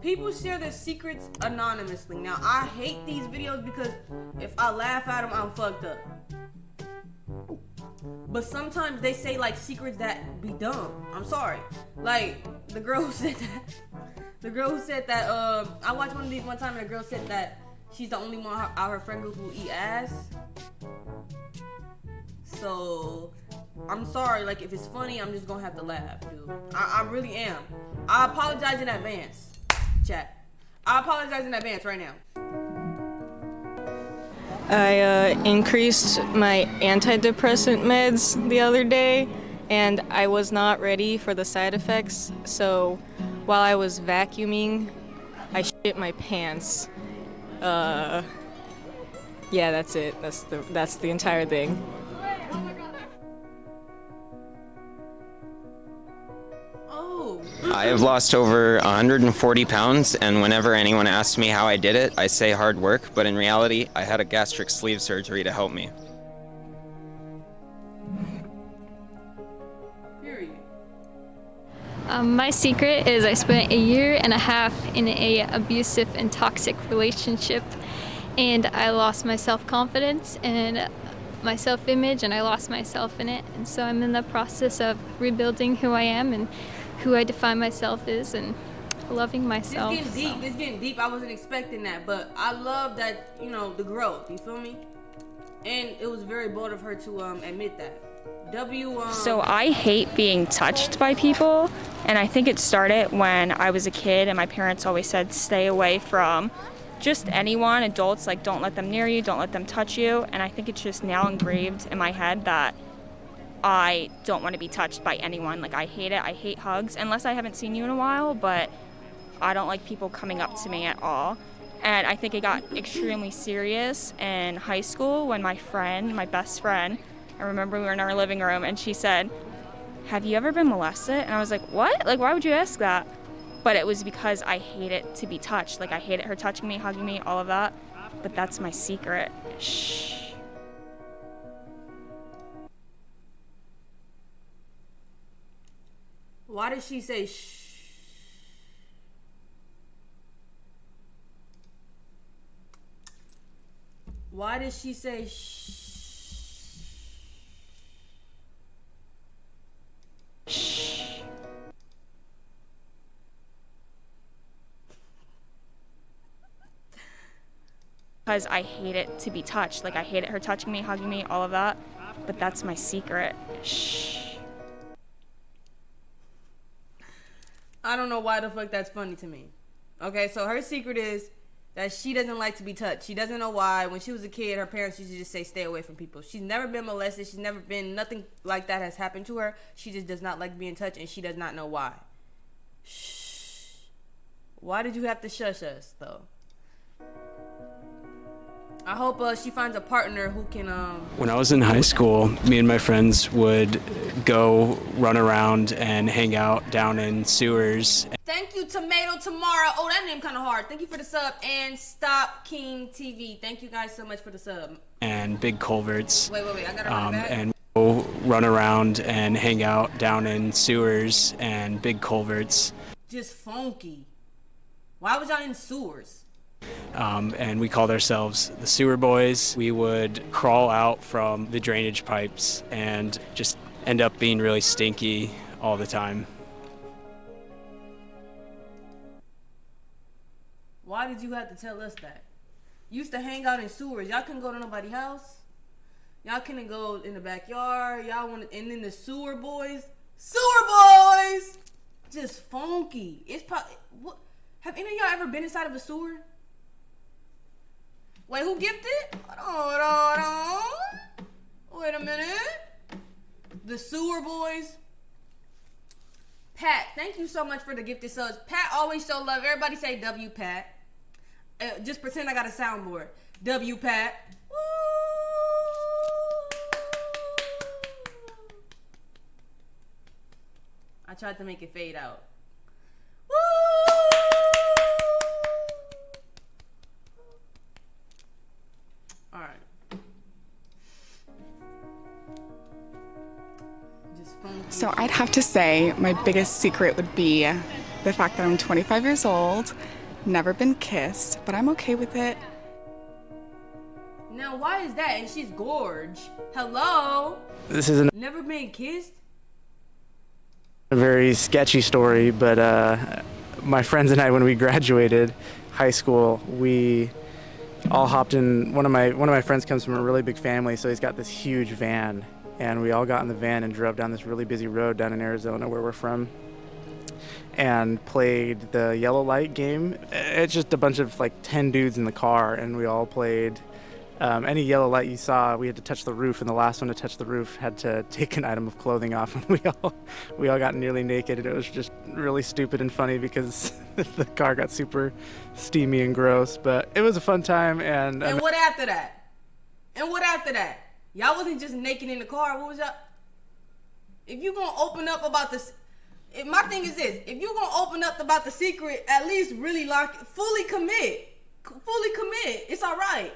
People share their secrets anonymously. Now, I hate these videos because if I laugh at them, I'm fucked up. But sometimes they say like secrets that be dumb. I'm sorry. Like the girl who said that. The girl who said that. I watched one of these one time, and the girl said that she's the only one out of her friend group who eat ass. So I'm sorry. Like if it's funny, I'm just gonna have to laugh, dude. I really am. I apologize in advance, chat. I apologize in advance right now. I increased my antidepressant meds the other day, and I was not ready for the side effects. So while I was vacuuming, I shit my pants. Yeah, that's it. That's the entire thing. I have lost over 140 pounds, and whenever anyone asks me how I did it, I say hard work, but in reality, I had a gastric sleeve surgery to help me. My secret is I spent 1.5 years in a abusive and toxic relationship, and I lost my self-confidence and my self-image, and I lost myself in it. And so I'm in the process of rebuilding who I am and who I define myself as, and loving myself. It's getting deep. I wasn't expecting that, but I love that, you know, the growth. You feel me? And it was very bold of her to admit that. So I hate being touched by people, and I think it started when I was a kid, and my parents always said stay away from just anyone, adults, like don't let them near you, don't let them touch you. And I think it's just now engraved in my head that I don't want to be touched by anyone. Like I hate it. I hate hugs unless I haven't seen you in a while, but I don't like people coming up to me at all. And I think it got extremely serious in high school when my best friend, I remember we were in our living room and she said, "Have you ever been molested?" And I was like, "What? Like, why would you ask that?" But it was because I hate it to be touched. Like I hated her touching me, hugging me, all of that. But that's my secret. Shh. Why did she say shh? Why did she say shh? Shh. Because I hate it to be touched. Like I hated her touching me, hugging me, all of that. But that's my secret. Shh. I don't know why the fuck that's funny to me. Okay, so her secret is that she doesn't like to be touched. She doesn't know why. When she was a kid, her parents used to just say stay away from people. She's never been molested. She's never been, nothing like that has happened to her. She just does not like being touched, and she does not know why. Shh. Why did you have to shush us, though? I hope she finds a partner who can... When I was in high school, me and my friends would go run around and hang out down in sewers. Thank you, Tomato Tomorrow. Oh, that name kind of hard. Thank you for the sub. And Stop King TV. Thank you guys so much for the sub. And big culverts. Wait. I gotta run back. And go run around and hang out down in sewers and big culverts. Just funky. Why was y'all in sewers? And we called ourselves the Sewer Boys. We would crawl out from the drainage pipes and just end up being really stinky all the time. Why did you have to tell us that? You used to hang out in sewers. Y'all couldn't go to nobody's house. Y'all couldn't go in the backyard. Y'all wanted, and then the Sewer Boys. Just funky. It's probably, what? Have any of y'all ever been inside of a sewer? Wait, who gifted? Hold on. Wait a minute. The Sewer Boys. Pat, thank you so much for the gifted subs. Pat always show love. Everybody say W, Pat. Just pretend I got a soundboard. W, Pat. Woo! I tried to make it fade out. Woo! All right. So I'd have to say my biggest secret would be the fact that I'm 25 years old, never been kissed, but I'm okay with it. Now, why is that? And she's gorge. Hello? This is Never been kissed? a very sketchy story, but my friends and I, when we graduated high school, we all hopped in. One of my friends comes from a really big family, so he's got this huge van, and we all got in the van and drove down this really busy road down in Arizona where we're from, and played the yellow light game. It's just a bunch of like 10 dudes in the car, and we all played. Any yellow light you saw, we had to touch the roof, and the last one to touch the roof had to take an item of clothing off, and we all got nearly naked, and it was just really stupid and funny because the car got super steamy and gross, but it was a fun time. And what after that? And what after that? Y'all wasn't just naked in the car. What was y'all? If you gonna open up about this, my thing is this: if you gonna open up about the secret, at least really fully commit. It's all right.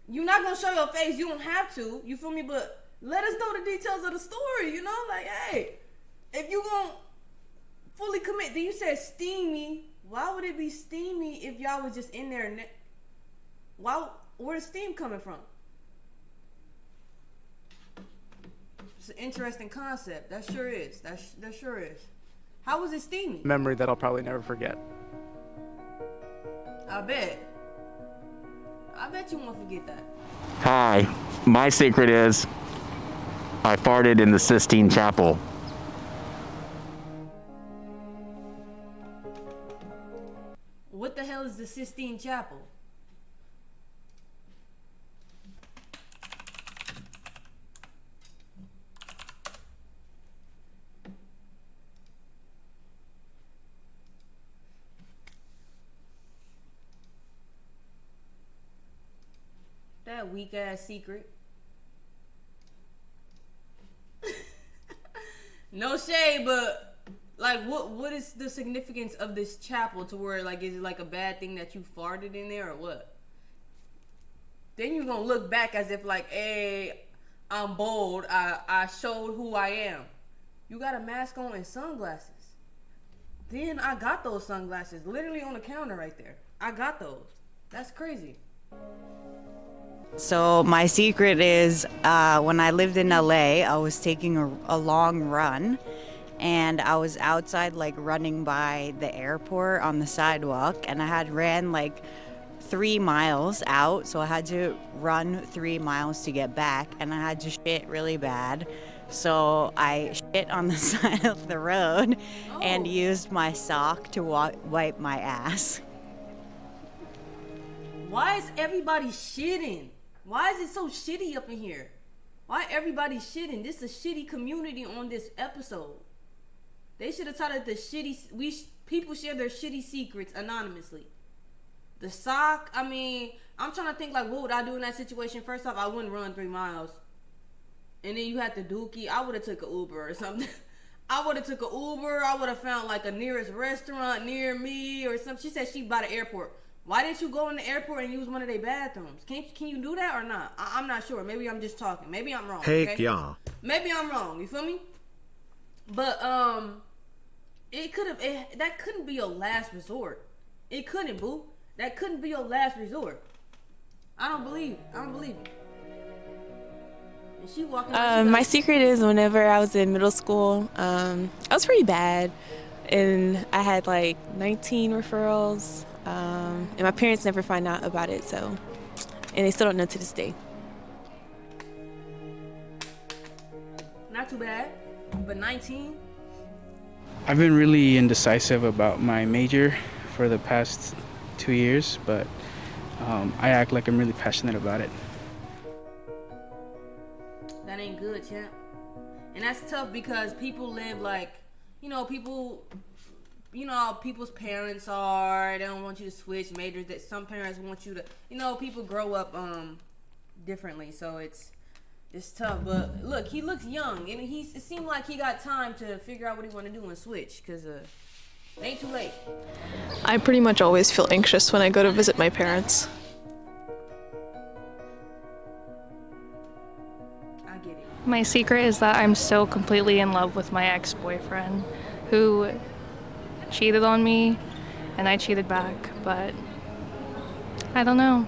You're not gonna show your face. You don't have to. You feel me? But let us know the details of the story. You know, like, hey, if you gonna fully commit, then you said steamy. Why would it be steamy if y'all was just in there? Where's steam coming from? It's an interesting concept. That sure is. That sure is. How was it steamy? Memory that I'll probably never forget. I bet you won't forget that. Hi, my secret is I farted in the Sistine Chapel. What the hell is the Sistine Chapel? That weak ass secret. No shade, but like, what is the significance of this chapel to where, like, is it like a bad thing that you farted in there or what? Then you're gonna look back as if like, hey, I'm bold. I showed who I am. You got a mask on and sunglasses. Then I got those sunglasses literally on the counter right there. I got those. That's crazy. So my secret is when I lived in LA, I was taking a long run, and I was outside like running by the airport on the sidewalk, and I had ran like 3 miles out, so I had to run 3 miles to get back, and I had to shit really bad. So I shit on the side of the road and used my sock to wipe my ass. Why is everybody shitting? Why is it so shitty up in here? Why everybody shitting? This is a shitty community on this episode. They should have taught us people share their shitty secrets anonymously. The sock, I mean, I'm trying to think like, what would I do in that situation? First off, I wouldn't run 3 miles. And then you had the dookie. I would have took an Uber or something. I would have took an Uber. I would have found like a nearest restaurant near me or something. She said she'd by the airport. Why didn't you go in the airport and use one of their bathrooms? Can you do that or not? I'm not sure. Maybe I'm just talking. Maybe I'm wrong. Hey, okay? yeah. Maybe I'm wrong. You feel me? But that couldn't be your last resort. It couldn't, boo. That couldn't be your last resort. I don't believe it. I don't believe it. And she walking. My secret is whenever I was in middle school, I was pretty bad, and I had like 19 referrals. And my parents never find out about it, and they still don't know to this day. Not too bad, but 19? I've been really indecisive about my major for the past 2 years, but I act like I'm really passionate about it. That ain't good, champ. And that's tough because people live like, people's parents are. They don't want you to switch majors. That some parents want you to, people grow up differently. So it's tough. But look, he looks young, and it seemed like he got time to figure out what he want to do and switch, because it ain't too late. I pretty much always feel anxious when I go to visit my parents. I get it. My secret is that I'm still completely in love with my ex-boyfriend, who cheated on me and I cheated back, but I don't know.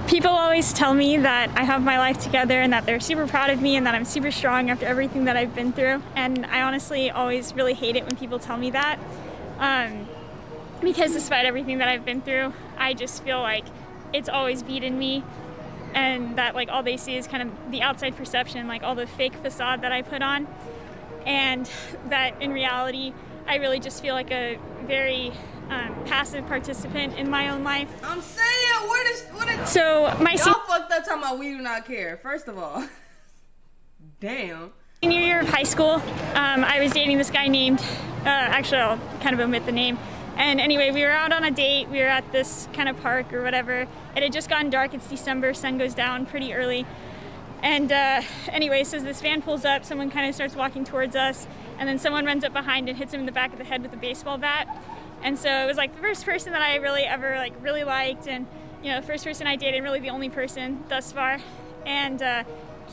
People always tell me that I have my life together and that they're super proud of me and that I'm super strong after everything that I've been through. And I honestly always really hate it when people tell me that. Because despite everything that I've been through, I just feel like it's always beaten me, and that like all they see is kind of the outside perception, like all the fake facade that I put on, and that in reality, I really just feel like a very passive participant in my own life. I'm saying, what is so my y'all fucked up talking about we do not care. First of all, damn. Senior year of high school, I was dating this guy named, actually I'll kind of omit the name. And anyway, we were out on a date. We were at this kind of park or whatever. It had just gotten dark. It's December. Sun goes down pretty early. And anyway, so this van pulls up. Someone kind of starts walking towards us. And then someone runs up behind and hits him in the back of the head with a baseball bat. And so it was like the first person that I really ever like really liked. And, you know, the first person I dated, really the only person thus far. And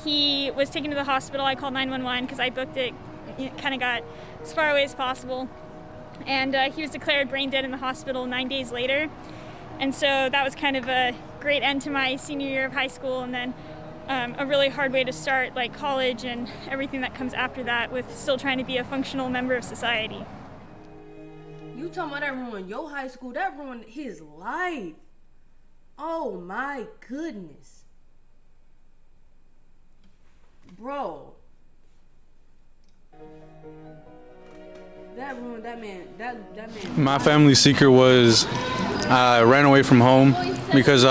he was taken to the hospital. I called 911 because I booked it. Kind of got as far away as possible. And he was declared brain dead in the hospital 9 days later. And so that was kind of a great end to my senior year of high school, and then a really hard way to start like college and everything that comes after that, with still trying to be a functional member of society. You talking about that ruined your high school? That ruined his life. Oh my goodness. Bro. That ruined that man. That man. My family secret was I ran away from home because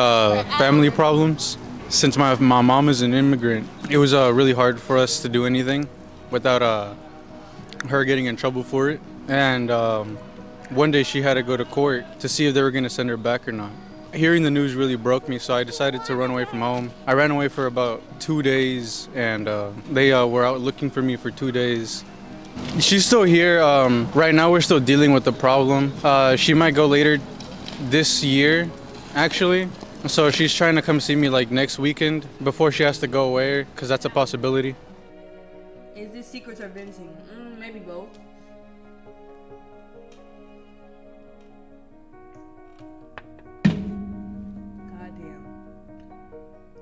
family problems. Since my mom is an immigrant, it was really hard for us to do anything without her getting in trouble for it. And one day she had to go to court to see if they were going to send her back or not. Hearing the news really broke me, so I decided to run away from home. I ran away for about 2 days, and they were out looking for me for 2 days. She's still here. Right now we're still dealing with the problem. She might go later this year, actually. So she's trying to come see me like next weekend before she has to go away, because that's a possibility. Is this secrets or venting? Maybe both.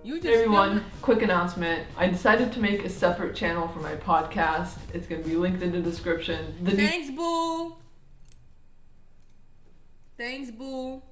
Hey everyone, quick announcement. I decided to make a separate channel for my podcast. It's going to be linked in the description. Thanks, boo. Thanks, boo.